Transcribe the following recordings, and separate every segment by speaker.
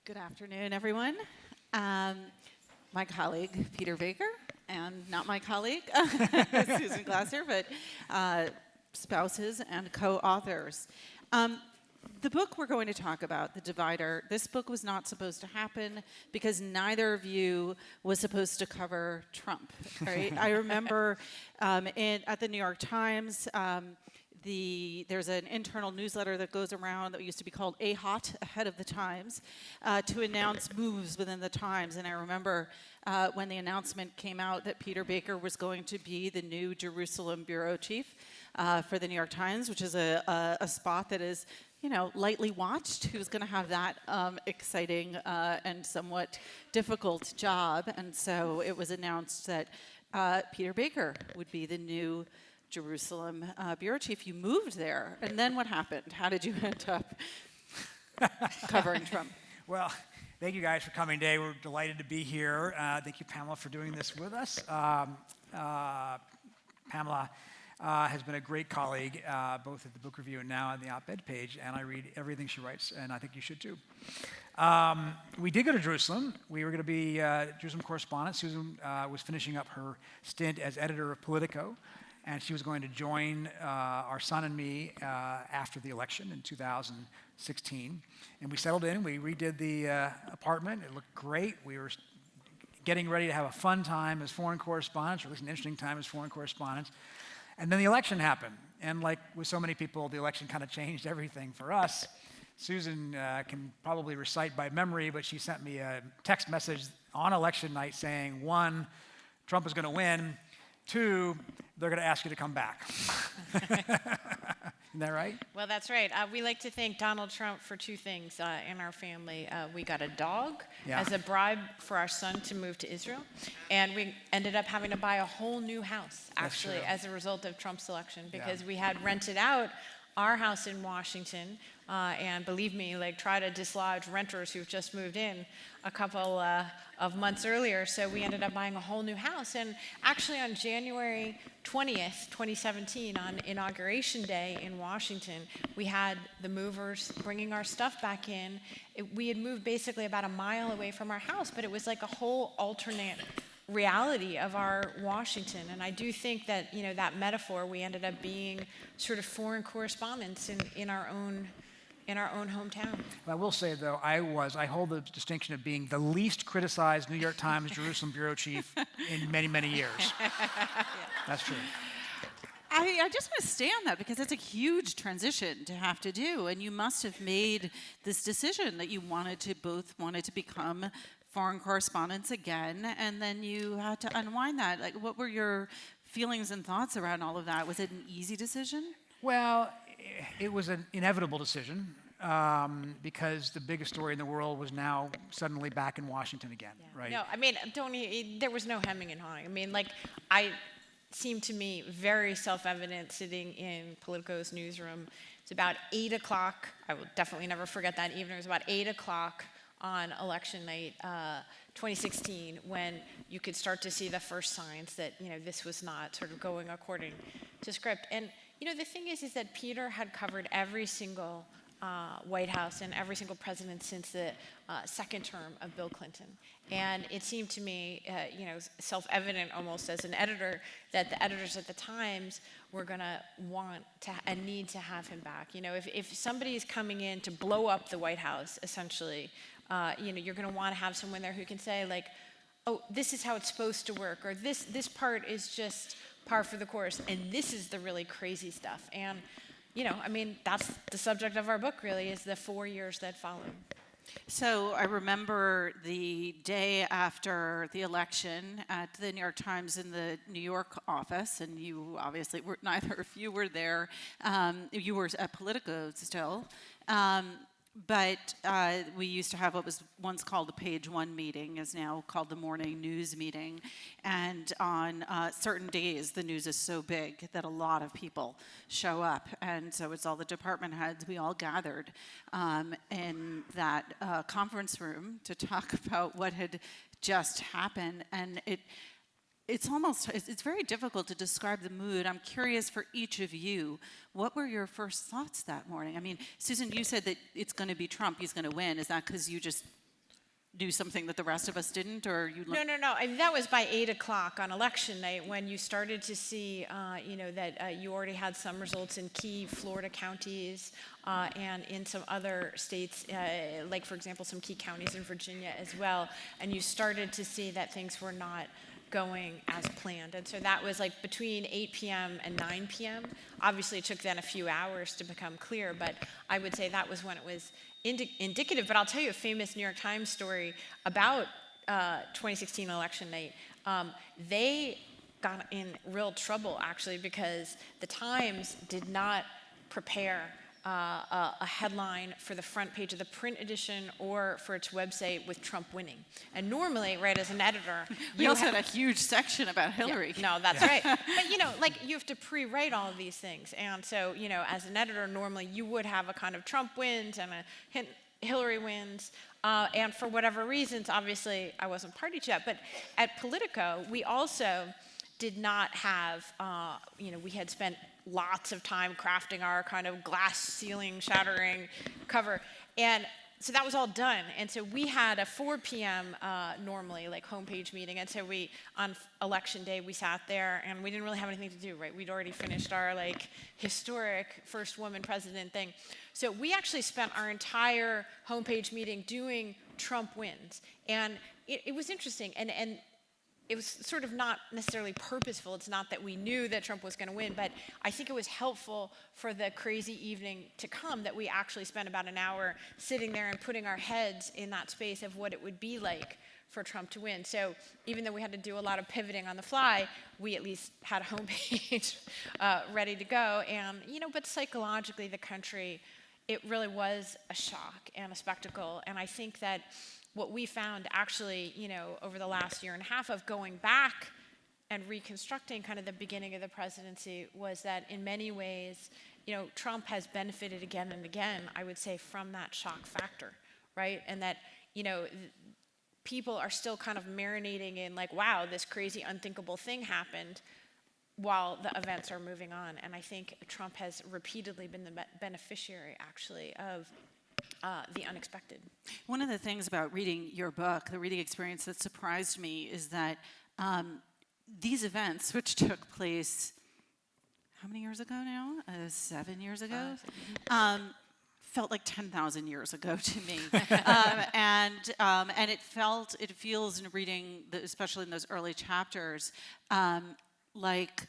Speaker 1: Good afternoon, everyone. My colleague, Peter Baker, and not my colleague, Susan Glasser, but spouses and co-authors. The book we're going to talk about, The Divider, this book was not supposed to happen because neither of you was supposed to cover Trump, right? I remember at the New York Times, there's an internal newsletter that goes around that used to be called AHOT, Ahead of the Times, to announce moves within the Times. And I remember when the announcement came out that Peter Baker was going to be the new Jerusalem bureau chief for the New York Times, which is a spot that is, lightly watched. Who's going to have that exciting and somewhat difficult job? And so it was announced that Peter Baker would be the new Jerusalem bureau chief. You moved there, and then what happened? How did you end up covering Trump?
Speaker 2: Well, thank you guys for coming today. We're delighted to be here. Thank you, Pamela, for doing this with us. Pamela has been a great colleague, both at the book review and now on the op-ed page, and I read everything she writes, and I think you should too. We did go to Jerusalem. We were going to be Jerusalem correspondent. Susan was finishing up her stint as editor of Politico, and she was going to join our son and me after the election in 2016. And we settled in. We redid the apartment. It looked great. We were getting ready to have a fun time as foreign correspondents, or at least an interesting time as foreign correspondents. And then the election happened. And like with so many people, the election kind of changed everything for us. Susan can probably recite by memory, but she sent me a text message on election night saying, 1, Trump is going to win. 2, they're going to ask you to come back. Isn't that right?
Speaker 3: Well, that's right. We like to thank Donald Trump for 2 things in our family. We got a dog as a bribe for our son to move to Israel, and we ended up having to buy a whole new house, actually, as a result of Trump's election, because we had rented out our house in Washington, and believe me, try to dislodge renters who've just moved in a couple of months earlier. So we ended up buying a whole new house. And actually on January 20th, 2017, on Inauguration Day in Washington, we had the movers bringing our stuff back in. We had moved basically about a mile away from our house, but it was like a whole alternate reality of our Washington. And I do think that, that metaphor, we ended up being sort of foreign correspondents in our own hometown.
Speaker 2: I will say, though, I hold the distinction of being the least criticized New York Times Jerusalem bureau chief in many, many years. That's true.
Speaker 1: I just want to stay on that because it's a huge transition to have to do, and you must have made this decision that you wanted to become foreign correspondents again, and then you had to unwind that. What were your feelings and thoughts around all of that? Was it an easy decision?
Speaker 2: Well, it was an inevitable decision because the biggest story in the world was now suddenly back in Washington again, right?
Speaker 3: No, there was no hemming and hawing. Seemed to me very self-evident sitting in Politico's newsroom. It's about 8 o'clock. I will definitely never forget that evening. It was about 8 o'clock on election night 2016 when you could start to see the first signs that this was not sort of going according to script. And the thing is that Peter had covered every single White House and every single president since the second term of Bill Clinton. And it seemed to me, self-evident almost as an editor, that the editors at the Times were going to want to and need to have him back. If somebody is coming in to blow up the White House, essentially, you're going to want to have someone there who can say, oh, this is how it's supposed to work, or this part is just par for the course, and this is the really crazy stuff. And that's the subject of our book, really, is the 4 years that followed.
Speaker 1: So I remember the day after the election at the New York Times in the New York office, and you obviously neither of you were there. You were at Politico still. But we used to have what was once called the Page One meeting, is now called the morning news meeting. And on certain days, the news is so big that a lot of people show up. And so it's all the department heads. We all gathered in that conference room to talk about what had just happened. And it's very difficult to describe the mood. I'm curious for each of you, what were your first thoughts that morning? I mean, Susan, you said that it's going to be Trump, he's going to win. Is that because you just knew something that the rest of us didn't, or you?
Speaker 3: No. I mean, that was by 8 o'clock on election night when you started to see, that you already had some results in key Florida counties and in some other states, like, for example, some key counties in Virginia as well. And you started to see that things were not going as planned. And so that was like between 8 p.m. and 9 p.m. Obviously, it took then a few hours to become clear, but I would say that was when it was indicative. But I'll tell you a famous New York Times story about 2016 election night. They got in real trouble, actually, because the Times did not prepare a headline for the front page of the print edition or for its website with Trump winning. And normally, right, as an editor,
Speaker 1: we also had a huge section about Hillary.
Speaker 3: Yeah, no, that's right. But, like, you have to pre-write all of these things. And so, as an editor, normally you would have a kind of Trump wins and a hint Hillary wins. And for whatever reasons, obviously, I wasn't party to that. But at Politico, we also did not have, we had spent lots of time crafting our kind of glass ceiling shattering cover. And so that was all done. And so we had a 4 p.m. Normally, like, homepage meeting. And so on election day, we sat there and we didn't really have anything to do, right? We'd already finished our, like, historic first woman president thing. So we actually spent our entire homepage meeting doing Trump wins. And it was interesting. And it was sort of not necessarily purposeful. It's not that we knew that Trump was going to win, but I think it was helpful for the crazy evening to come that we actually spent about an hour sitting there and putting our heads in that space of what it would be like for Trump to win. So even though we had to do a lot of pivoting on the fly, we at least had a homepage ready to go. And, but psychologically, the country, it really was a shock and a spectacle. And I think that what we found actually, over the last year and a half of going back and reconstructing kind of the beginning of the presidency was that in many ways, Trump has benefited again and again, I would say, from that shock factor, right? And that, people are still kind of marinating in like, wow, this crazy unthinkable thing happened while the events are moving on. And I think Trump has repeatedly been the beneficiary, actually, of the unexpected.
Speaker 1: One of the things about reading your book, the reading experience that surprised me, is that these events, which took place, how many years ago now? 7 years ago? Felt like 10,000 years ago to me. And it feels in reading, especially in those early chapters, like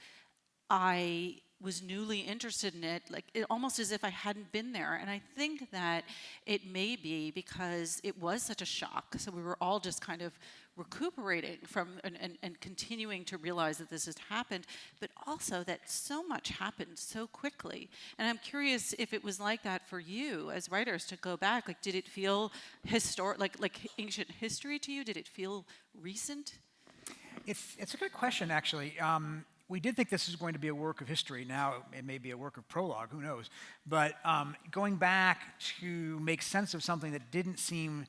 Speaker 1: I was newly interested in it, like almost as if I hadn't been there. And I think that it may be because it was such a shock. So we were all just kind of recuperating from and continuing to realize that this has happened, but also that so much happened so quickly. And I'm curious if it was like that for you as writers to go back. Like, did it feel historic, like ancient history to you? Did it feel recent?
Speaker 2: It's a good question, actually. We did think this was going to be a work of history. Now it may be a work of prologue, who knows. But going back to make sense of something that didn't seem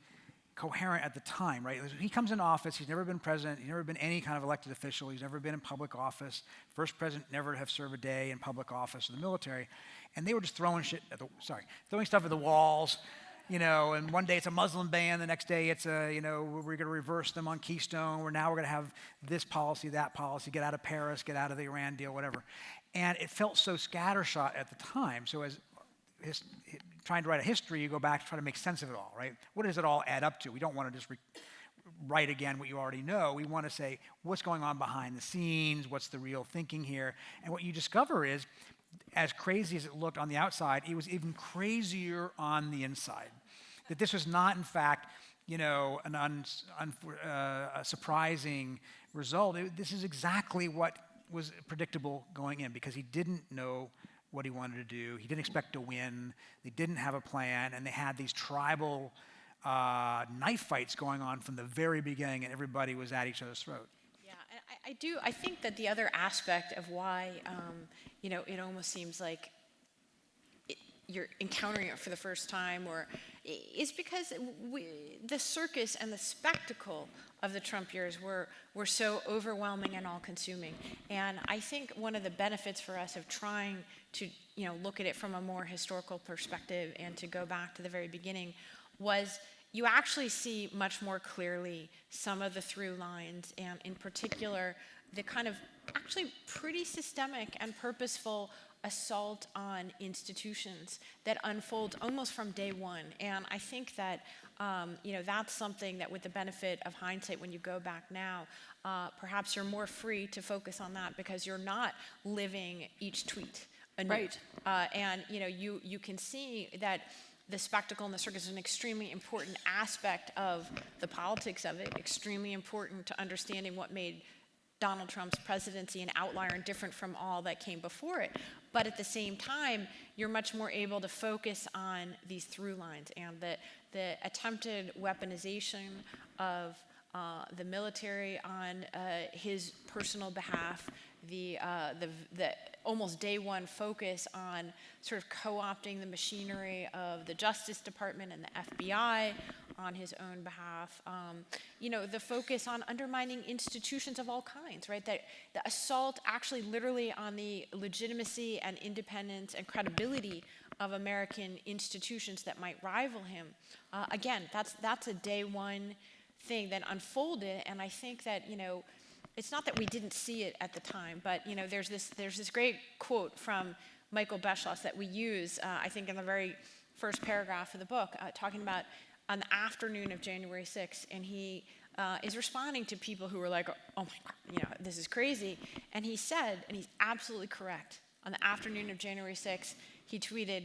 Speaker 2: coherent at the time, right? He comes in office, he's never been president, he's never been any kind of elected official, he's never been in public office, first president never to have served a day in public office in the military, and they were just throwing stuff at the walls, and one day it's a Muslim ban, the next day it's we're going to reverse them on Keystone, we're going to have this policy, that policy, get out of Paris, get out of the Iran deal, whatever. And it felt so scattershot at the time. So as trying to write a history, you go back to try to make sense of it all, right? What does it all add up to? We don't want to just write again what you already know. We want to say, what's going on behind the scenes? What's the real thinking here? And what you discover is, as crazy as it looked on the outside, it was even crazier on the inside. That this was not, in fact, a surprising result. This is exactly what was predictable going in, because he didn't know what he wanted to do. He didn't expect to win. They didn't have a plan, and they had these tribal knife fights going on from the very beginning, and everybody was at each other's throat.
Speaker 3: Yeah, I think that the other aspect of why, it almost seems like you're encountering it for the first time, is because the circus and the spectacle of the Trump years were so overwhelming and all-consuming. And I think one of the benefits for us of trying to look at it from a more historical perspective and to go back to the very beginning was you actually see much more clearly some of the through lines, and in particular, the kind of actually pretty systemic and purposeful assault on institutions that unfolds almost from day one. And I think that that's something that, with the benefit of hindsight, when you go back now, perhaps you're more free to focus on that because you're not living each tweet anew.
Speaker 1: Right.
Speaker 3: And you can see that the spectacle and the circus is an extremely important aspect of the politics of it, extremely important to understanding what made Donald Trump's presidency an outlier and different from all that came before it. But at the same time, you're much more able to focus on these through lines and the attempted weaponization of the military on his personal behalf, the almost day one focus on sort of co-opting the machinery of the Justice Department and the FBI on his own behalf. The focus on undermining institutions of all kinds, right? That the assault actually literally on the legitimacy and independence and credibility of American institutions that might rival him. Again, that's a day one thing that unfolded, and I think that, it's not that we didn't see it at the time, but there's this great quote from Michael Beschloss that we use, I think, in the very first paragraph of the book, talking about on the afternoon of January 6th, and he is responding to people who were like, "Oh my God, this is crazy," and he said, and he's absolutely correct, on the afternoon of January 6th, he tweeted,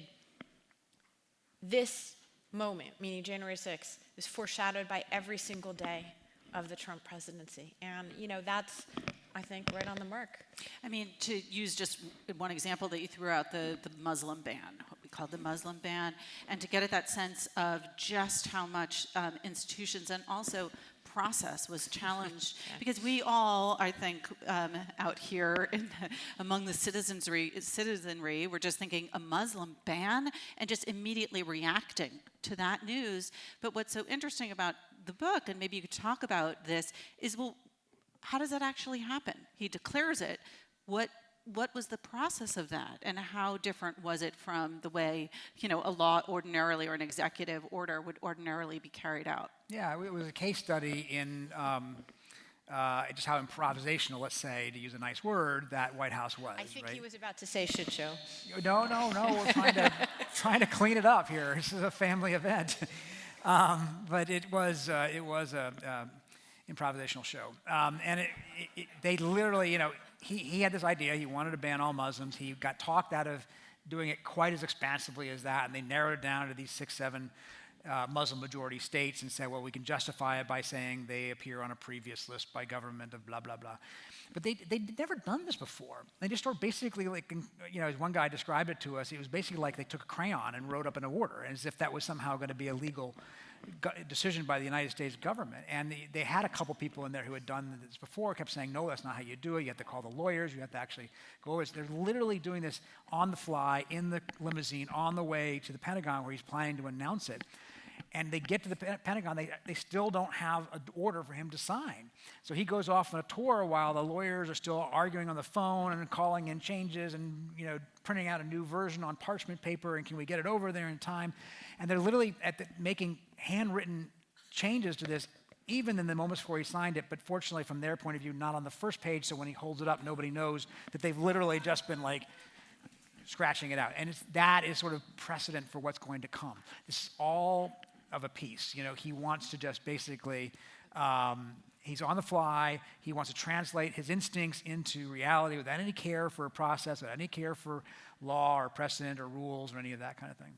Speaker 3: "This moment," meaning January 6th, "is foreshadowed by every single day of the Trump presidency." And, that's, I think, right on the mark.
Speaker 1: I mean, to use just one example that you threw out, the Muslim ban, what we call the Muslim ban, and to get at that sense of just how much institutions and also process was challenged.
Speaker 3: Yeah.
Speaker 1: Because we all, I think, out here among the citizenry, were just thinking a Muslim ban and just immediately reacting to that news. But what's so interesting about the book, and maybe you could talk about this, is, well, how does that actually happen? He declares it. What was the process of that, and how different was it from the way a law ordinarily or an executive order would ordinarily be carried out?
Speaker 2: Yeah, it was a case study in just how improvisational, let's say, to use a nice word, that White House was.
Speaker 3: I think
Speaker 2: right?
Speaker 3: he was about to say shit show.
Speaker 2: No. We're trying to clean it up here. This is a family event, but it was a improvisational show, and they literally, he had this idea. He wanted to ban all Muslims. He got talked out of doing it quite as expansively as that, and they narrowed it down to these 6, 7 Muslim majority states and said, well, we can justify it by saying they appear on a previous list by government of blah, blah, blah. But they'd never done this before. They just sort of basically, as one guy described it to us, it was basically like they took a crayon and wrote up an order, as if that was somehow going to be a legal decision by the United States government. And they had a couple people in there who had done this before, kept saying, no, that's not how you do it. You have to call the lawyers. You have to actually go. They're literally doing this on the fly, in the limousine, on the way to the Pentagon where he's planning to announce it. And they get to the Pentagon, they still don't have an order for him to sign. So he goes off on a tour while the lawyers are still arguing on the phone and calling in changes and printing out a new version on parchment paper, and can we get it over there in time? And they're literally making handwritten changes to this, even in the moments before he signed it, but fortunately from their point of view, not on the first page, so when he holds it up, nobody knows that they've literally just been scratching it out. And that is sort of precedent for what's going to come. This is all of a piece. He wants to just basically, he's on the fly. He wants to translate his instincts into reality without any care for a process, without any care for law or precedent or rules or any of that kind of thing.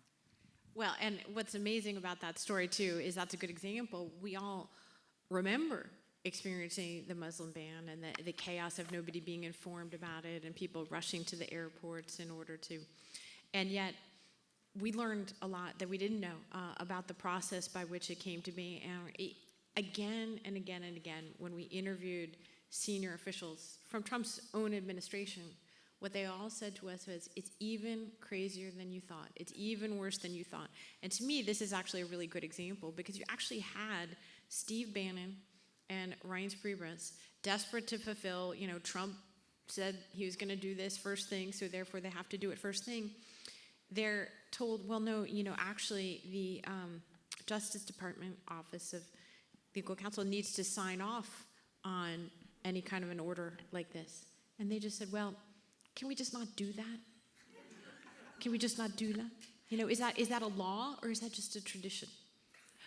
Speaker 4: Well, and what's amazing about that story, too, is that's a good example. We all remember experiencing the Muslim ban and the chaos of nobody being informed about it and people rushing to the airports in order to. And yet, we learned a lot that we didn't know about the process by which it came to be. And again and again and again, when we interviewed senior officials from Trump's own administration, what they all said to us was, it's even crazier than you thought. It's even worse than you thought. And to me, this is actually a really good example because you actually had Steve Bannon and Reince Priebus desperate to fulfill, Trump said he was going to do this first thing, so therefore they have to do it first thing. They're told, well, no, actually the Justice Department Office of Legal Counsel needs to sign off on any kind of an order like this. And they just said, well, can we just not do that? Can we just not do that? You know, is that a law or is that just a tradition?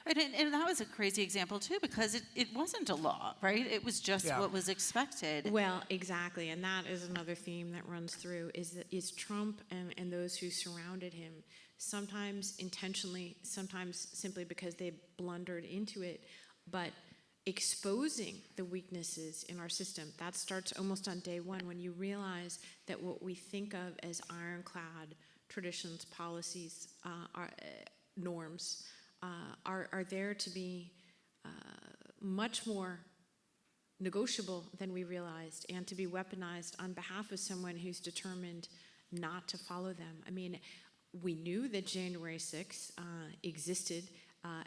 Speaker 1: And that was a crazy example, too, because it wasn't a law, right? It was just what was expected.
Speaker 4: Well, exactly, and that is another theme that runs through, is Trump and those who surrounded him, sometimes intentionally, sometimes simply because they blundered into it, but exposing the weaknesses in our system. That starts almost on day one, when you realize that what we think of as ironclad traditions, policies, norms, are there to be much more negotiable than we realized, and to be weaponized on behalf of someone who's determined not to follow them. I mean, we knew that January 6th existed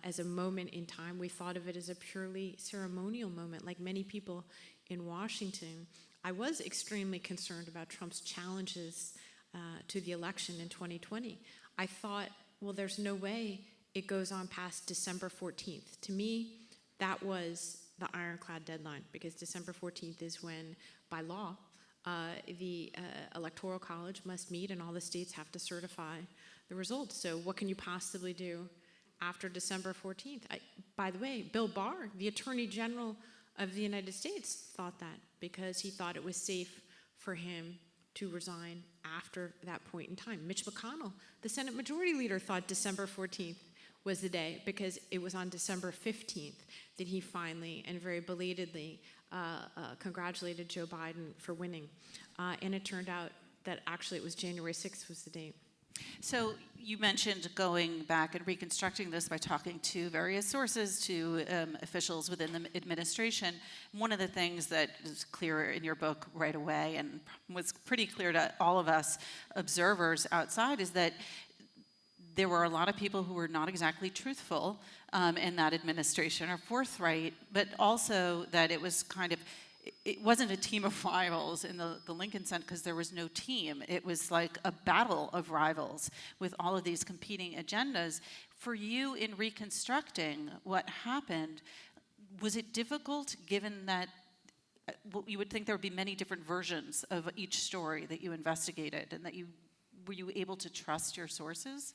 Speaker 4: as a moment in time. We thought of it as a purely ceremonial moment, like many people in Washington. I was extremely concerned about Trump's challenges to the election in 2020. I thought, well, there's no way it goes on past December 14th. To me, that was the ironclad deadline, because December 14th is when, by law, the Electoral College must meet and all the states have to certify the results. So what can you possibly do after December 14th? By the way, Bill Barr, the Attorney General of the United States, thought that, because he thought it was safe for him to resign after that point in time. Mitch McConnell, the Senate Majority Leader, thought December 14th was the day, because it was on December 15th that he finally and very belatedly congratulated Joe Biden for winning. And it turned out that actually it was January 6th was the date.
Speaker 1: So you mentioned going back and reconstructing this by talking to various sources, to officials within the administration. One of the things that is clear in your book right away, and was pretty clear to all of us observers outside, is that there were a lot of people who were not exactly truthful in that administration, or forthright, but also that it was it wasn't a team of rivals in the Lincoln Center, because there was no team. It was like a battle of rivals with all of these competing agendas. For you, in reconstructing what happened, was it difficult, given that you would think there would be many different versions of each story that you investigated, and that were you able to trust your sources?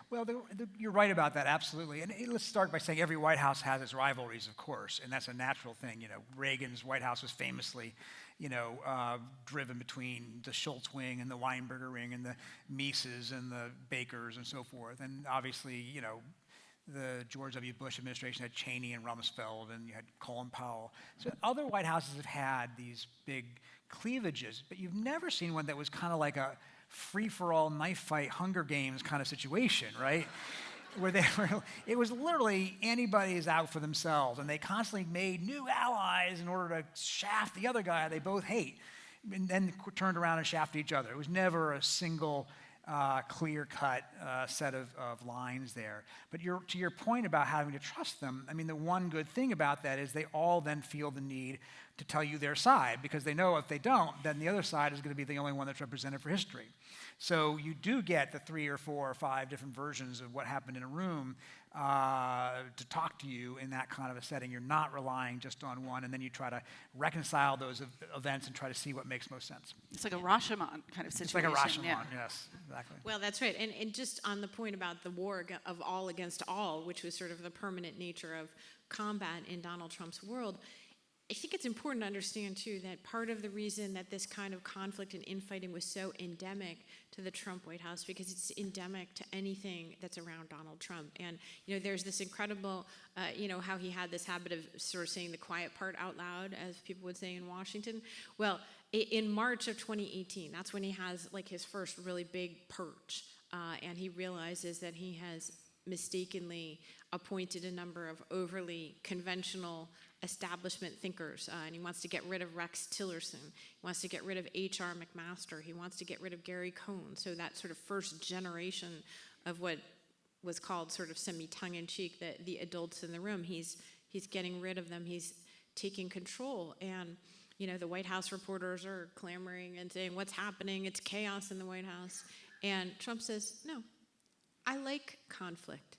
Speaker 2: Well, you're right about that, absolutely. And let's start by saying every White House has its rivalries, of course, and that's a natural thing. You know, Reagan's White House was famously, driven between the Schultz wing and the Weinberger wing, and the Mises and the Bakers and so forth. And obviously, the George W. Bush administration had Cheney and Rumsfeld, and you had Colin Powell. So other White Houses have had these big cleavages, but you've never seen one that was kind of like a free-for-all knife fight, Hunger Games kind of situation, right? Where it was literally anybody is out for themselves, and they constantly made new allies in order to shaft the other guy they both hate, and then turned around and shafted each other. It was never a single clear-cut set of lines there. But to your point about having to trust them, I mean, the one good thing about that is they all then feel the need to tell you their side, because they know if they don't, then the other side is going to be the only one that's represented for history. So you do get the 3 or 4 or 5 different versions of what happened in a room to talk to you in that kind of a setting. You're not relying just on one, and then you try to reconcile those events and try to see what makes most sense.
Speaker 1: It's like a Rashomon kind of situation.
Speaker 2: It's like a Rashomon, yes, exactly.
Speaker 4: Well, that's right. And just on the point about the war of all against all, which was sort of the permanent nature of combat in Donald Trump's world, I think it's important to understand, too, that part of the reason that this kind of conflict and infighting was so endemic to the Trump White House, because it's endemic to anything that's around Donald Trump. And, there's this incredible, how he had this habit of sort of saying the quiet part out loud, as people would say in Washington. Well, in March of 2018, that's when he has, like, his first really big purge. And he realizes that he has mistakenly appointed a number of overly conventional establishment thinkers, and he wants to get rid of Rex Tillerson. He wants to get rid of H.R. McMaster. He wants to get rid of Gary Cohn. So that sort of first generation of what was called sort of semi-tongue-in-cheek, the adults in the room, he's getting rid of them. He's taking control. And, the White House reporters are clamoring and saying, what's happening? It's chaos in the White House. And Trump says, no, I like conflict.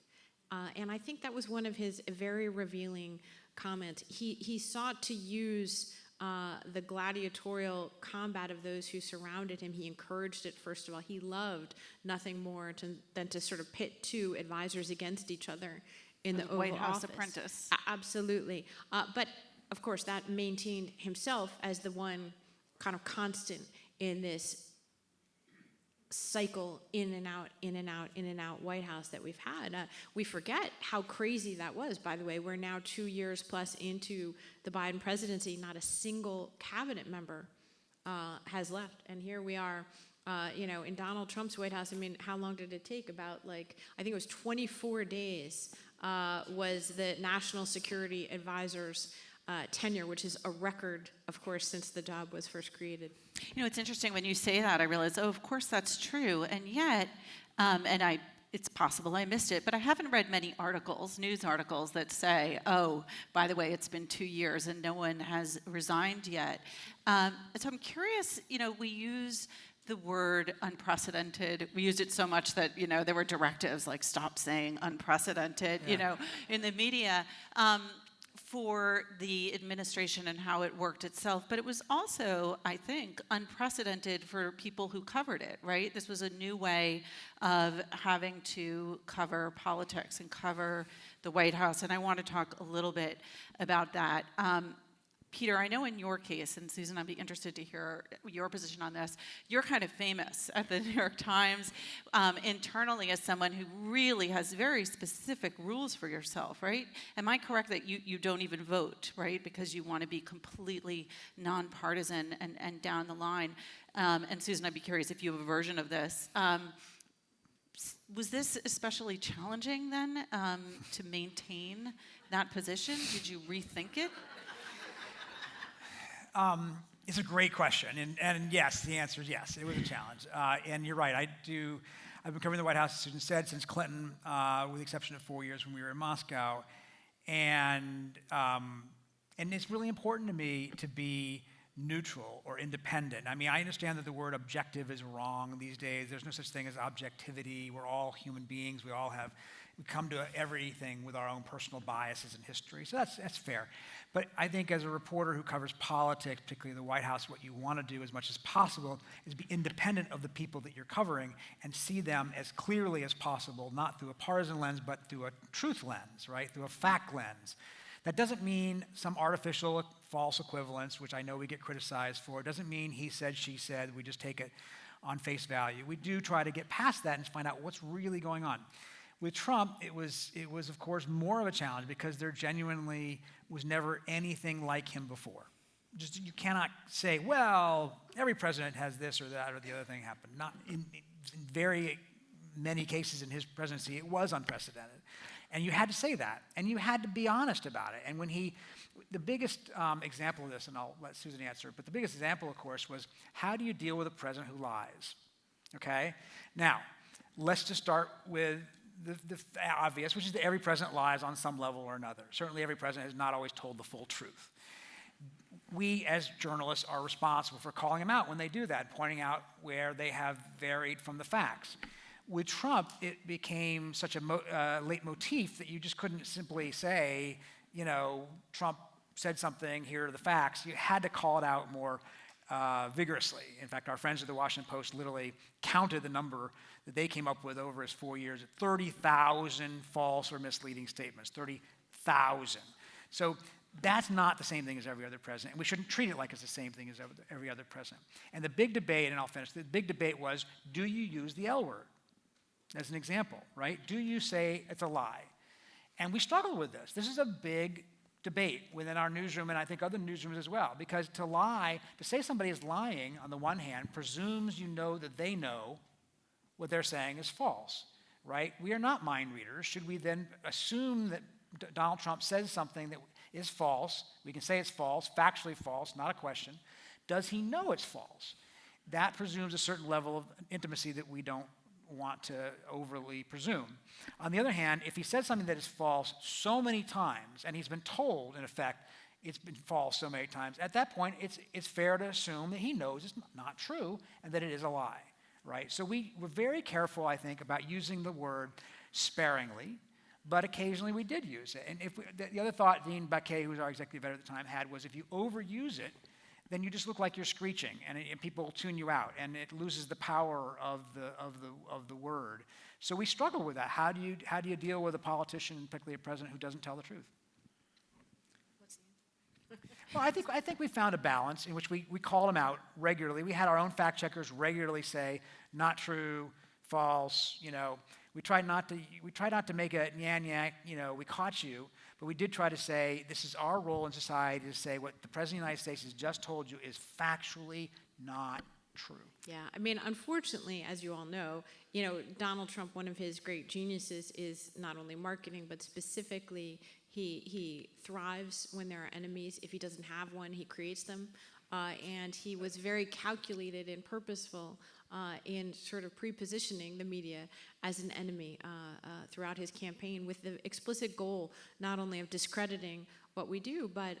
Speaker 4: And I think that was one of his very revealing comments. He sought to use the gladiatorial combat of those who surrounded him. He encouraged it, first of all. He loved nothing more than to sort of pit two advisors against each other in the Oval
Speaker 1: White House
Speaker 4: Office.
Speaker 1: apprentice.
Speaker 4: Absolutely. But, of course, that maintained himself as the one kind of constant in this cycle in and out, in and out, in and out White House that we've had. We forget how crazy that was, by the way. We're now 2 years plus into the Biden presidency. Not a single cabinet member has left. And here we are, in Donald Trump's White House. I mean, how long did it take? About I think it was 24 days was the National Security Advisor's tenure, which is a record, of course, since the job was first created.
Speaker 1: It's interesting when you say that, I realize, of course that's true. And yet, it's possible I missed it, but I haven't read many news articles that say, oh, by the way, it's been 2 years and no one has resigned yet. So I'm curious, we use the word unprecedented. We used it so much that, there were directives like stop saying unprecedented, in the media. For the administration and how it worked itself, but it was also, I think, unprecedented for people who covered it, right? This was a new way of having to cover politics and cover the White House, and I want to talk a little bit about that. Peter, I know in your case, and Susan, I'd be interested to hear your position on this, you're kind of famous at the New York Times internally as someone who really has very specific rules for yourself, right? Am I correct that you don't even vote, right? Because you want to be completely nonpartisan and down the line. And Susan, I'd be curious if you have a version of this. Was this especially challenging then to maintain that position? Did you rethink it?
Speaker 2: It's a great question, and yes, the answer is yes. It was a challenge, and you're right. I've been covering the White House, as Susan said, since Clinton, with the exception of 4 years when we were in Moscow, and it's really important to me to be neutral or independent. I mean, I understand that the word objective is wrong these days. There's no such thing as objectivity. We're all human beings. We come to everything with our own personal biases and history. So that's fair. But I think as a reporter who covers politics, particularly the White House, what you want to do as much as possible is be independent of the people that you're covering and see them as clearly as possible, not through a partisan lens, but through a truth lens, right? Through a fact lens. That doesn't mean some artificial false equivalence, which I know we get criticized for. It doesn't mean he said, she said. We just take it on face value. We do try to get past that and find out what's really going on. With Trump, it was of course more of a challenge because there genuinely was never anything like him before. Just you cannot say, well, every president has this or that or the other thing happen. Not in very many cases in his presidency, it was unprecedented. And you had to say that, and you had to be honest about it. And when the biggest example of this, and I'll let Susan answer, but the biggest example, of course, was how do you deal with a president who lies? Okay? Now, let's just start with the obvious, which is that every president lies on some level or another. Certainly every president has not always told the full truth. We, as journalists, are responsible for calling them out when they do that, pointing out where they have varied from the facts. With Trump, it became such a leitmotif that you just couldn't simply say, Trump said something, here are the facts. You had to call it out more vigorously. In fact, our friends at the Washington Post literally counted the number that they came up with over his 4 years at 30,000 false or misleading statements, 30,000. So that's not the same thing as every other president, and we shouldn't treat it like it's the same thing as every other president. And the big debate, and I'll finish, the big debate was, do you use the L word? As an example, right? Do you say it's a lie? And we struggle with this. This is a big debate within our newsroom and I think other newsrooms as well, because to say somebody is lying on the one hand presumes you know that they know what they're saying is false, right? We are not mind readers. Should we then assume that Donald Trump says something that is false? We can say it's false, factually false, not a question. Does he know it's false? That presumes a certain level of intimacy that we don't want to overly presume. On the other hand, if he says something that is false so many times, and he's been told, in effect, it's been false so many times, at that point, it's fair to assume that he knows it's not true and that it is a lie, right? So we're very careful, I think, about using the word sparingly, but occasionally we did use it. And if the other thought Dean Baquet, who was our executive editor at the time, had was if you overuse it, then you just look like you're screeching, and people tune you out, and it loses the power of the word. So we struggle with that. How do you deal with a politician, particularly a president, who doesn't tell the truth? Well, I think we found a balance in which we called them out regularly. We had our own fact checkers regularly say, not true, false. We tried not to make a nyan, we caught you, but we did try to say this is our role in society to say what the President of the United States has just told you is factually not true.
Speaker 4: Yeah, I mean, unfortunately, as you all know, Donald Trump, one of his great geniuses is not only marketing, but specifically he thrives when there are enemies. If he doesn't have one, he creates them. And he was very calculated and purposeful in sort of pre-positioning the media as an enemy throughout his campaign, with the explicit goal not only of discrediting what we do, but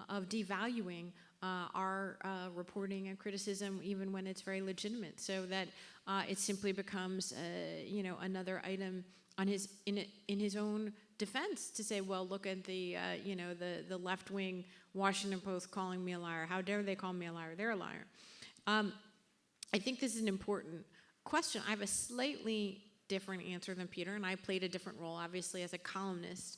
Speaker 4: of devaluing our reporting and criticism, even when it's very legitimate, so that it simply becomes another item on in his own defense to say, well, look at the left-wing Washington Post calling me a liar. How dare they call me a liar? They're a liar. I think this is an important question. I have a slightly different answer than Peter, and I played a different role, obviously, as a columnist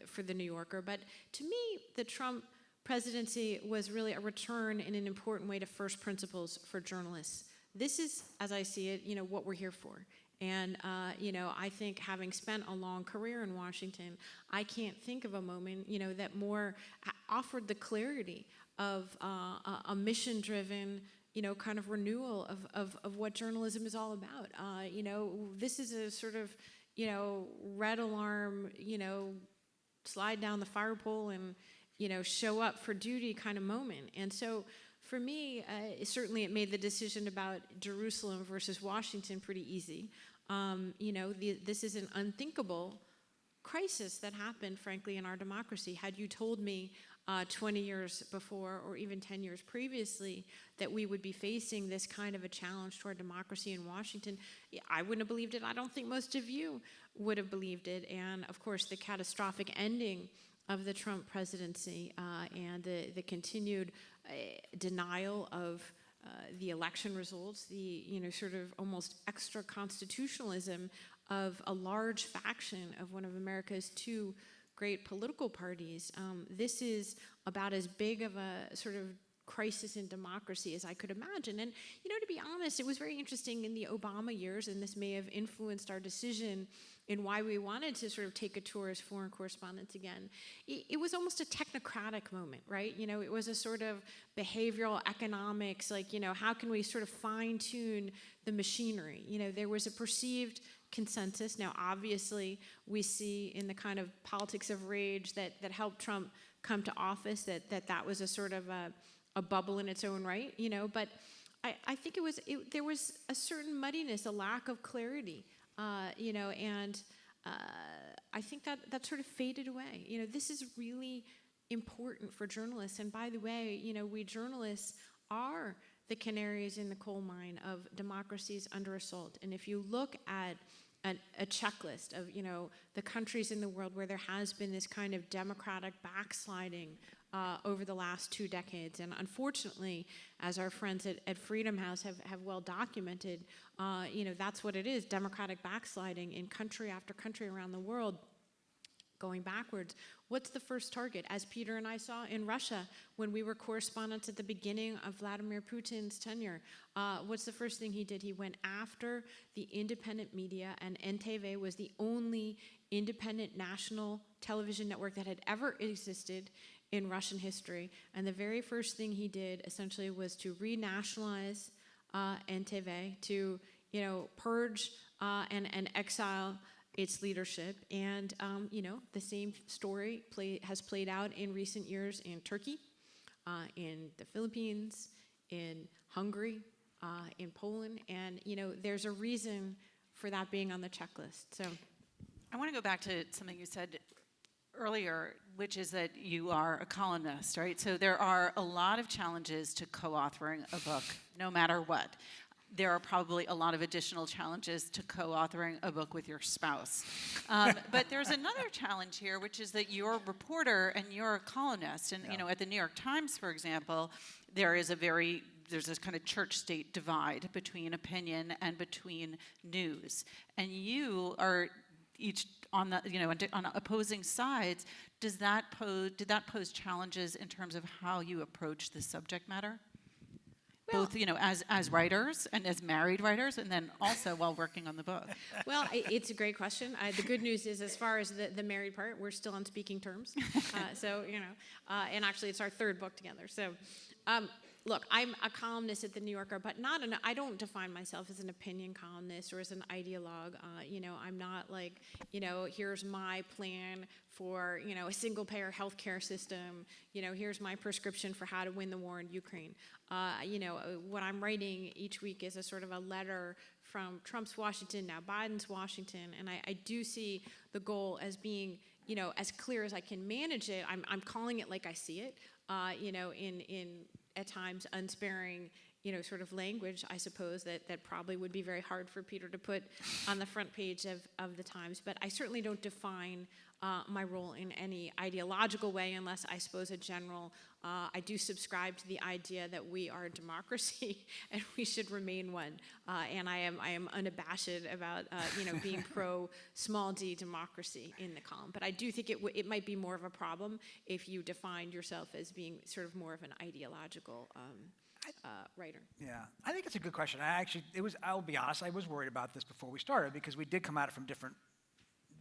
Speaker 4: for The New Yorker. But to me, the Trump presidency was really a return in an important way to first principles for journalists. This is, as I see it, what we're here for. And, I think having spent a long career in Washington, I can't think of a moment, that more offered the clarity of a mission-driven, kind of renewal of what journalism is all about. This is a sort of, red alarm, slide down the fire pole and, show up for duty kind of moment. And so for me, certainly it made the decision about Jerusalem versus Washington pretty easy. This is an unthinkable crisis that happened, frankly, in our democracy. Had you told me 20 years before, or even 10 years previously, that we would be facing this kind of a challenge to our democracy in Washington, I wouldn't have believed it. I don't think most of you would have believed it. And of course, the catastrophic ending of the Trump presidency and the continued denial of the election results, the sort of almost extra constitutionalism of a large faction of one of America's two great political parties. This is about as big of a sort of crisis in democracy as I could imagine. And to be honest, it was very interesting in the Obama years, and this may have influenced our decision in why we wanted to sort of take a tour as foreign correspondents again. It was almost a technocratic moment, right? It was a sort of behavioral economics, like, how can we sort of fine-tune the machinery? There was a perceived consensus. Now, obviously, we see in the kind of politics of rage that helped Trump come to office that was a sort of a bubble in its own right, but I think there was a certain muddiness, a lack of clarity, and I think that sort of faded away. This is really important for journalists, and by the way, we journalists are the canaries in the coal mine of democracies under assault. And if you look at a checklist of the countries in the world where there has been this kind of democratic backsliding over the last 2 decades, and unfortunately, as our friends at Freedom House have well documented, that's what it is: democratic backsliding in country after country around the world, going backwards. What's the first target? As Peter and I saw in Russia when we were correspondents at the beginning of Vladimir Putin's tenure, what's the first thing he did? He went after the independent media, and NTV was the only independent national television network that had ever existed in Russian history. And the very first thing he did essentially was to renationalize NTV, to purge and exile its leadership. And the same story has played out in recent years in Turkey, in the Philippines, in Hungary, in Poland, and there's a reason for that being on the checklist. So
Speaker 1: I want to go back to something you said earlier, which is that you are a columnist, right? So there are a lot of challenges to co-authoring a book, no matter what. there are probably a lot of additional challenges to co-authoring a book with your spouse. But there's another challenge here, which is that you're a reporter and you're a columnist. And, at the New York Times, for example, there's this kind of church-state divide between opinion and between news. And you are each on the, on opposing sides. Did that pose challenges in terms of how you approach the subject matter?
Speaker 4: Well,
Speaker 1: Both, as writers and as married writers, and then also while working on the book.
Speaker 4: Well, it's a great question. The good news is, as far as the married part, we're still on speaking terms. And actually, it's our third book together. So, look, I'm a columnist at the New Yorker, but I don't define myself as an opinion columnist or as an ideologue. I'm not like, here's my plan for, a single-payer healthcare system. Here's my prescription for how to win the war in Ukraine. What I'm writing each week is a sort of a letter from Trump's Washington, now Biden's Washington, and I do see the goal as being, as clear as I can manage it. I'm calling it like I see it, in at times unsparing, sort of language, I suppose, that probably would be very hard for Peter to put on the front page of the Times. But I certainly don't define my role in any ideological way, unless I suppose a general. I do subscribe to the idea that we are a democracy and we should remain one. And I am unabashed about being pro small d democracy in the column. But I do think it might be more of a problem if you defined yourself as being sort of more of an ideological writer.
Speaker 2: Yeah, I think it's a good question. I'll be honest, I was worried about this before we started because we did come at it from different,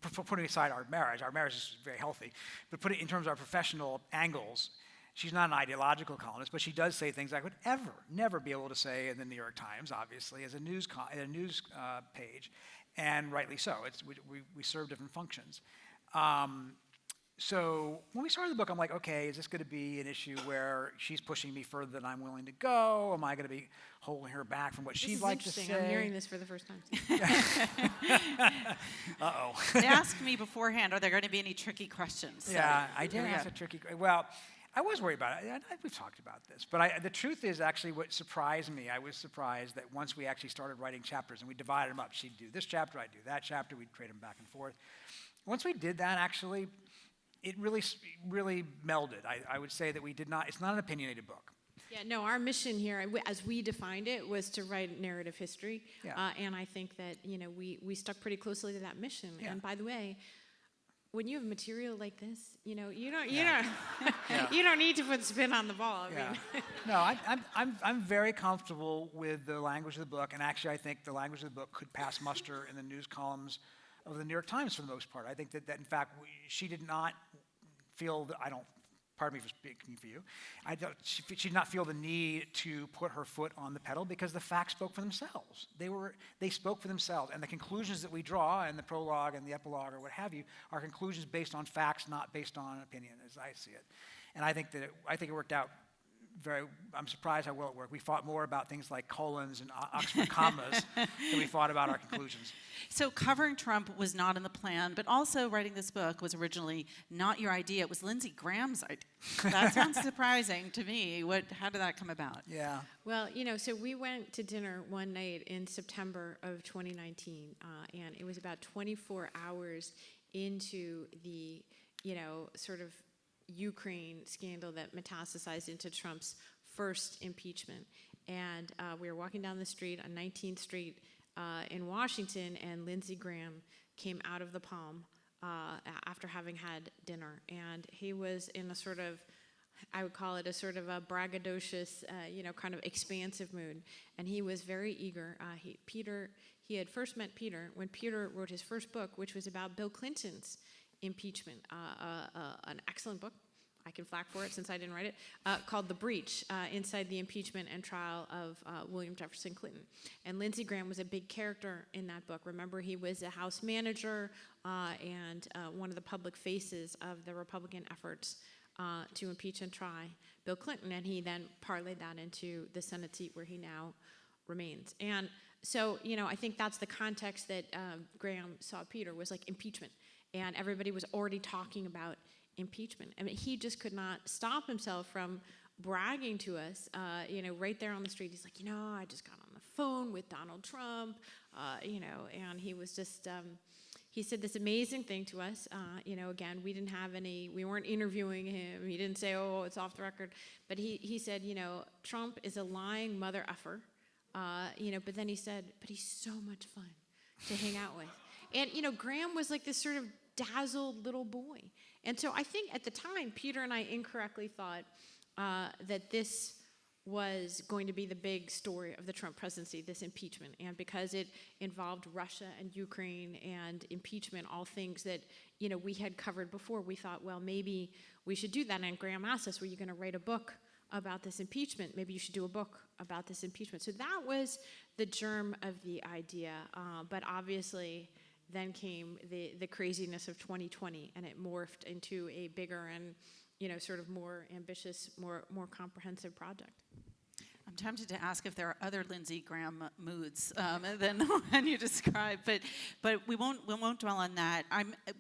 Speaker 2: putting aside our marriage is very healthy, but put it in terms of our professional angles. She's not an ideological columnist, but she does say things I would never be able to say in the New York Times, obviously, as a news page, and rightly so. We serve different functions. So when we started the book, I'm like, okay, is this going to be an issue where she's pushing me further than I'm willing to go? Am I going to be holding her back from what she'd like to say?
Speaker 4: I'm hearing this for the first time.
Speaker 2: Uh-oh.
Speaker 1: They asked me beforehand, are there going to be any tricky questions? So
Speaker 2: Yeah, I did ask a tricky. Well, I was worried about it. We've talked about this, but the truth is actually what surprised me. I was surprised that once we actually started writing chapters and we divided them up, she'd do this chapter, I'd do that chapter, we'd trade them back and forth. Once we did that, actually, it really melded. I would say that we did not. It's not an opinionated book.
Speaker 4: Yeah, no, our mission here, as we defined it, was to write narrative history.
Speaker 2: Yeah.
Speaker 4: And I think that, we stuck pretty closely to that mission.
Speaker 2: Yeah.
Speaker 4: And by the way, when you have material like this, you don't
Speaker 2: Yeah.
Speaker 4: you don't need to put spin on the ball. I mean.
Speaker 2: No, I'm very comfortable with the language of the book, and actually I think the language of the book could pass muster in the news columns of the New York Times for the most part. I think that in fact she did not feel that pardon me for speaking for you, she did not feel the need to put her foot on the pedal because the facts spoke for themselves. They spoke for themselves, and the conclusions that we draw in the prologue and the epilogue or what have you are conclusions based on facts, not based on opinion, as I see it. And I think it worked out I'm surprised how well it worked. We fought more about things like colons and Oxford commas than we fought about our conclusions.
Speaker 1: So covering Trump was not in the plan, but also writing this book was originally not your idea. It was Lindsey Graham's idea. That sounds surprising to me. How did that come about?
Speaker 2: Yeah.
Speaker 4: Well, so we went to dinner one night in September of 2019, and it was about 24 hours into the, sort of Ukraine scandal that metastasized into Trump's first impeachment. And we were walking down the street on 19th Street in Washington, and Lindsey Graham came out of the Palm after having had dinner. And he was in a sort of, I would call it a sort of a braggadocious, kind of expansive mood. And he was very eager. He had first met Peter when Peter wrote his first book, which was about Bill Clinton's impeachment, an excellent book. I can flack for it since I didn't write it, called The Breach, Inside the Impeachment and Trial of William Jefferson Clinton. And Lindsey Graham was a big character in that book. Remember, he was a House manager and one of the public faces of the Republican efforts to impeach and try Bill Clinton, and he then parlayed that into the Senate seat where he now remains. And so, I think that's the context that Graham saw Peter, was like impeachment. And everybody was already talking about impeachment. I mean, he just could not stop himself from bragging to us, right there on the street. He's like, I just got on the phone with Donald Trump, and he was just, he said this amazing thing to us. Again, we weren't interviewing him. He didn't say, oh, it's off the record. But he said, Trump is a lying mother effer. But then he said, but he's so much fun to hang out with. And, Graham was like this sort of dazzled little boy. And so I think at the time, Peter and I incorrectly thought that this was going to be the big story of the Trump presidency, this impeachment. And because it involved Russia and Ukraine and impeachment, all things that, we had covered before, we thought, well, maybe we should do that. And Graham asked us, were you going to write a book about this impeachment? Maybe you should do a book about this impeachment. So that was the germ of the idea. But obviously, then came the craziness of 2020, and it morphed into a bigger and, sort of more ambitious, more comprehensive project.
Speaker 1: I'm tempted to ask if there are other Lindsey Graham moods than the one you described, but we won't dwell on that.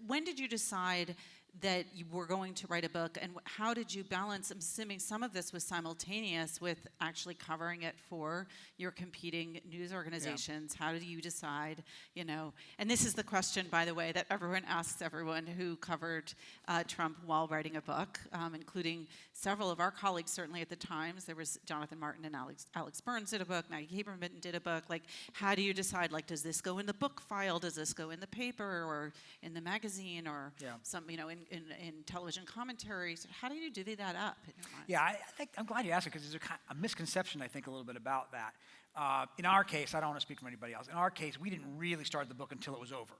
Speaker 1: When did you decide that you were going to write a book, and how did you balance? I'm assuming some of this was simultaneous with actually covering it for your competing news organizations. Yeah. How did you decide, and this is the question, by the way, that everyone asks everyone who covered Trump while writing a book, including several of our colleagues, certainly at the Times. There was Jonathan Martin and Alex Burns did a book, Maggie Haberman did a book. Like, how do you decide, like, does this go in the book file? Does this go in the paper or in the magazine or some, in television commentaries? How do you divvy that up in your mind?
Speaker 2: Yeah, I think I'm glad you asked it, because there's a misconception, I think, a little bit about that. In our case, I don't want to speak for anybody else. In our case, we didn't really start the book until it was over.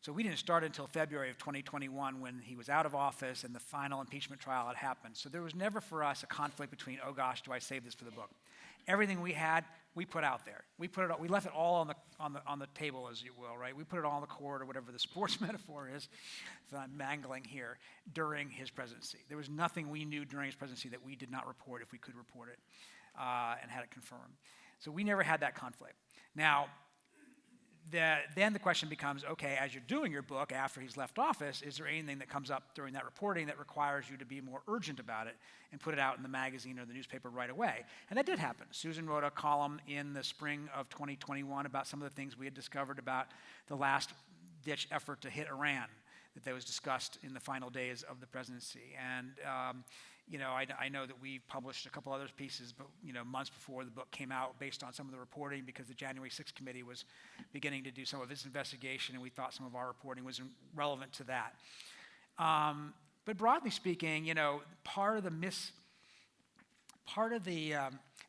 Speaker 2: So we didn't start until February of 2021, when he was out of office and the final impeachment trial had happened. So there was never for us a conflict between, oh gosh, do I save this for the book? Everything we had, we put out there. We left it all on the table, as you will, right? We put it all on the court, or whatever the sports metaphor is that I'm mangling here, during his presidency. There was nothing we knew during his presidency that we did not report if we could report it, and had it confirmed. So we never had that conflict. Now, then the question becomes, okay, as you're doing your book after he's left office, is there anything that comes up during that reporting that requires you to be more urgent about it and put it out in the magazine or the newspaper right away? And that did happen. Susan wrote a column in the spring of 2021 about some of the things we had discovered about the last-ditch effort to hit Iran that was discussed in the final days of the presidency. And I know that we published a couple other pieces, but months before the book came out, based on some of the reporting, because the January 6th committee was beginning to do some of its investigation, and we thought some of our reporting was relevant to that. But broadly speaking, part of the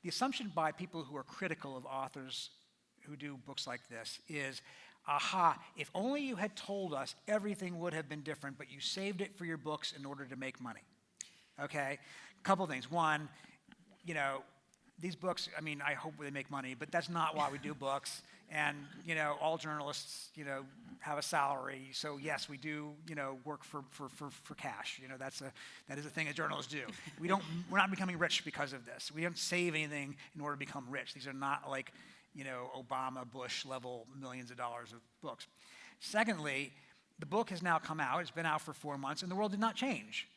Speaker 2: assumption by people who are critical of authors who do books like this is, aha, if only you had told us, everything would have been different, but you saved it for your books in order to make money. Okay, a couple things. One, these books, I hope they make money, but that's not why we do books. And, all journalists, have a salary. So yes, we do, work for cash. That is a thing that journalists do. We're not becoming rich because of this. We don't save anything in order to become rich. These are not like, Obama, Bush level millions of dollars of books. Secondly, the book has now come out. It's been out for 4 months, and the world did not change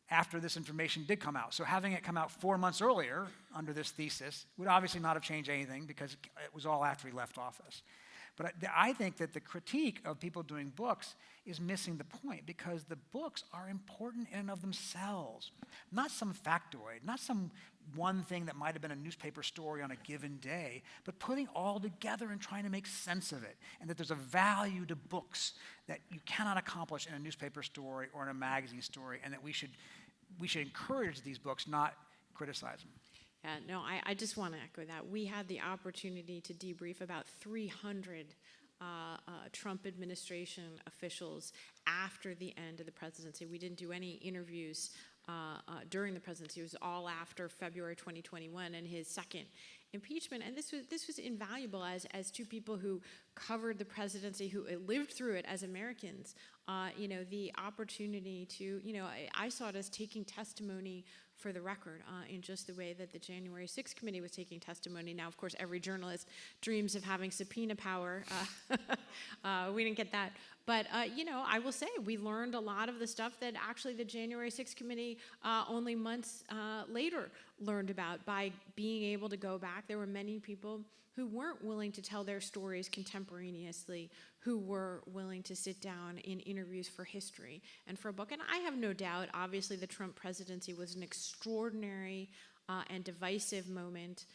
Speaker 2: after this information did come out. So having it come out 4 months earlier under this thesis would obviously not have changed anything, because it was all after he left office. But I think that the critique of people doing books is missing the point, because the books are important in and of themselves. Not some factoid, not some one thing that might have been a newspaper story on a given day, but putting all together and trying to make sense of it. And that there's a value to books that you cannot accomplish in a newspaper story or in a magazine story, and that we should encourage these books, not criticize them.
Speaker 4: Yeah, no, I just want to echo that. We had the opportunity to debrief about 300 Trump administration officials after the end of the presidency. We didn't do any interviews during the presidency. It was all after February 2021 and his second impeachment. And this was invaluable as two people who covered the presidency, who lived through it as Americans. The opportunity to, I saw it as taking testimony for the record, in just the way that the January 6th committee was taking testimony. Now, of course, every journalist dreams of having subpoena power. We didn't get that. But, I will say we learned a lot of the stuff that actually the January 6th committee only months later learned about by being able to go back. There were many people who weren't willing to tell their stories contemporaneously, who were willing to sit down in interviews for history and for a book. And I have no doubt, obviously, the Trump presidency was an extraordinary and divisive moment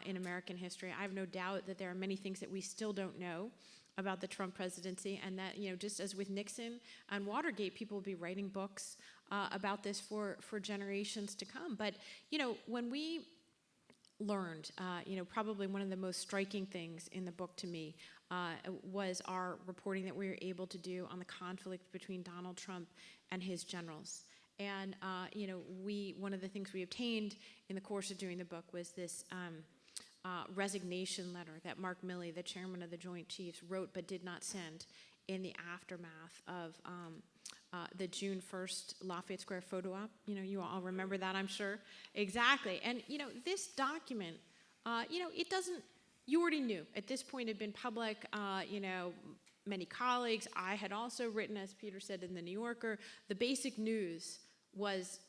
Speaker 4: in American history. I have no doubt that there are many things that we still don't know about the Trump presidency, and that, just as with Nixon and Watergate, people will be writing books about this for generations to come. But, when we learned, probably one of the most striking things in the book to me was our reporting that we were able to do on the conflict between Donald Trump and his generals. And, one of the things we obtained in the course of doing the book was this resignation letter that Mark Milley, the chairman of the Joint Chiefs, wrote but did not send in the aftermath of the June 1st Lafayette Square photo op. You all remember that, I'm sure. Exactly. And, this document, it doesn't, you already knew. At this point, it had been public, many colleagues. I had also written, as Peter said, in the New Yorker. The basic news was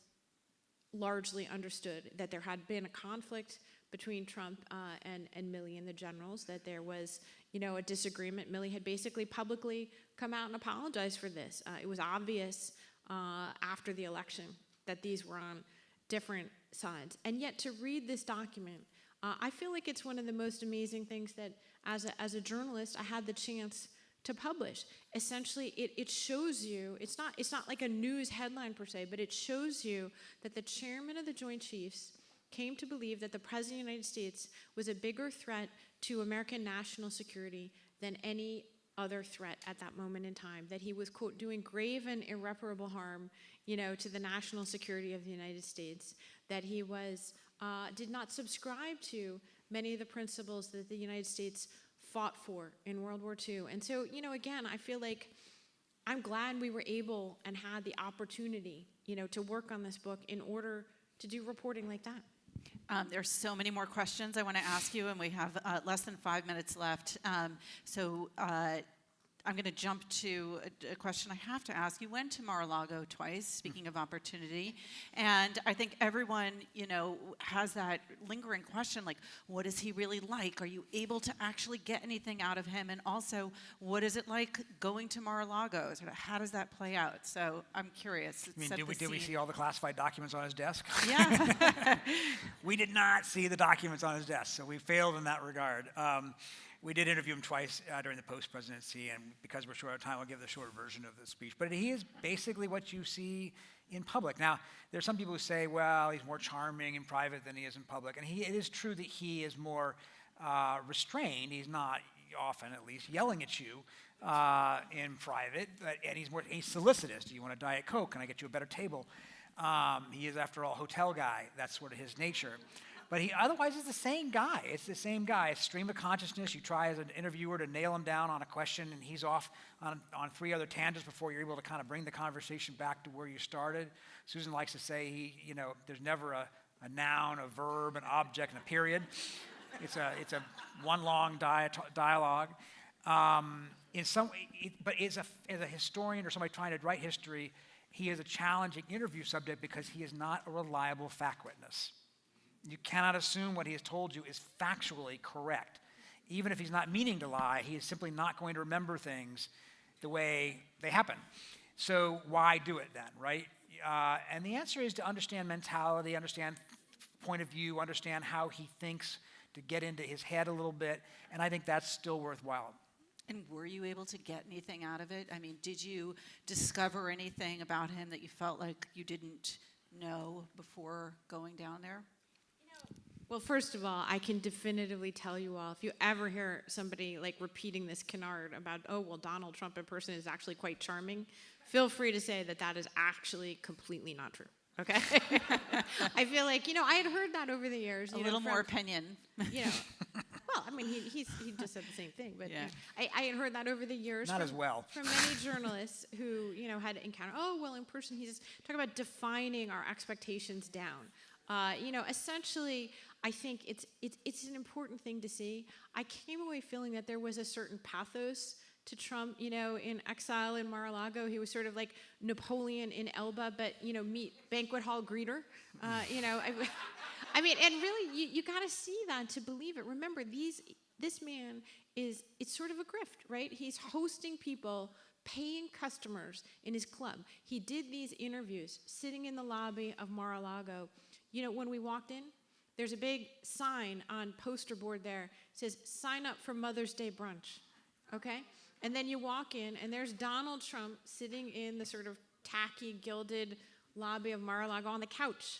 Speaker 4: largely understood that there had been a conflict between Trump and Milley and the generals, that there was, a disagreement. Milley had basically publicly come out and apologized for this. It was obvious after the election that these were on different sides. And yet to read this document, I feel like it's one of the most amazing things that as a journalist I had the chance to publish. Essentially, it shows you, it's not like a news headline per se, but it shows you that the chairman of the Joint Chiefs came to believe that the President of the United States was a bigger threat to American national security than any other threat at that moment in time, that he was, quote, doing grave and irreparable harm, to the national security of the United States, that he was, did not subscribe to many of the principles that the United States fought for in World War II. And so, again, I feel like I'm glad we were able and had the opportunity, to work on this book in order to do reporting like that.
Speaker 1: There's so many more questions I want to ask you, and we have less than 5 minutes left. So I'm going to jump to a question I have to ask. You went to Mar-a-Lago twice, speaking of opportunity, and I think everyone, has that lingering question, like, what is he really like? Are you able to actually get anything out of him? And also, what is it like going to Mar-a-Lago? Sort of, how does that play out? So I'm curious.
Speaker 2: Did we see all the classified documents on his desk?
Speaker 1: Yeah.
Speaker 2: We did not see the documents on his desk, so we failed in that regard. We did interview him twice during the post-presidency, and because we're short of time, I'll give the short version of the speech. But he is basically what you see in public. Now, there are some people who say, well, he's more charming in private than he is in public. And it is true that he is more restrained. He's not, often at least, yelling at you in private. And he's solicitous. Do you want a Diet Coke? Can I get you a better table? He is, after all, a hotel guy. That's sort of his nature. But he otherwise is the same guy. It's the same guy. It's stream of consciousness. You try as an interviewer to nail him down on a question, and he's off on 3 other tangents before you're able to kind of bring the conversation back to where you started. Susan likes to say, there's never a noun, a verb, an object, and a period. It's a one long dialogue. But as a historian or somebody trying to write history, he is a challenging interview subject because he is not a reliable fact witness. You cannot assume what he has told you is factually correct. Even if he's not meaning to lie, he is simply not going to remember things the way they happen. So why do it then, right? And the answer is to understand mentality, understand point of view, understand how he thinks, to get into his head a little bit, and I think that's still worthwhile.
Speaker 1: And were you able to get anything out of it? I mean, did you discover anything about him that you felt like you didn't know before going down there?
Speaker 4: Well, first of all, I can definitively tell you all, if you ever hear somebody repeating this canard about, Donald Trump in person is actually quite charming, feel free to say that is actually completely not true. Okay? I feel like, I had heard that over the years.
Speaker 1: A little more opinion.
Speaker 4: Well, I mean, he just said the same thing, but
Speaker 1: yeah.
Speaker 4: I had heard that over the years.
Speaker 2: Not as well.
Speaker 4: From many journalists who, had encountered, in person, he's talking about defining our expectations down. Essentially, I think it's an important thing to see. I came away feeling that there was a certain pathos to Trump, in exile in Mar-a-Lago. He was sort of like Napoleon in Elba, but, meet banquet hall greeter. I mean, and really, you got to see that to believe it. Remember, This man it's sort of a grift, right? He's hosting people, paying customers in his club. He did these interviews sitting in the lobby of Mar-a-Lago. You know, when we walked in, there's a big sign on poster board there. It says, sign up for Mother's Day brunch, okay? And then you walk in, and there's Donald Trump sitting in the sort of tacky, gilded lobby of Mar-a-Lago on the couch,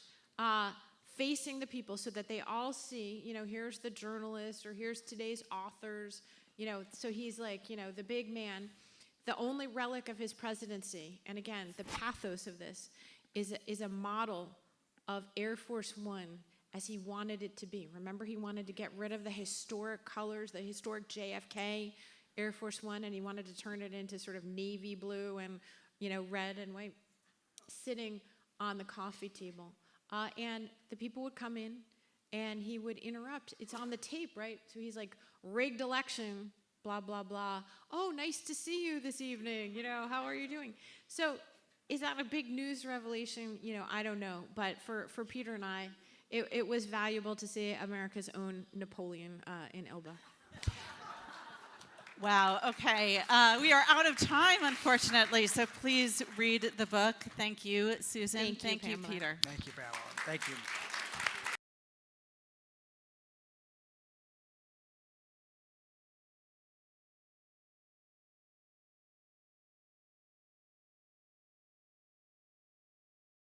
Speaker 4: facing the people so that they all see, you know, here's the journalist, or here's today's authors, you know, so he's like, you know, the big man. The only relic of his presidency, and again, the pathos of this, is a model of Air Force One as he wanted it to be. Remember, he wanted to get rid of the historic colors, the historic JFK Air Force One, and he wanted to turn it into sort of navy blue and, you know, red and white, sitting on the coffee table. And the people would come in, and he would interrupt. It's on the tape, right? So he's like, rigged election, blah, blah, blah. Oh, nice to see you this evening. You know, how are you doing? So is that a big news revelation? You know, I don't know. But for Peter and I, it was valuable to see America's own Napoleon in Elba.
Speaker 1: Wow, okay. We are out of time, unfortunately, so please read the book. Thank you, Susan.
Speaker 4: Thank you, Pamela.
Speaker 1: Peter.
Speaker 2: Thank you, Pamela. Thank you.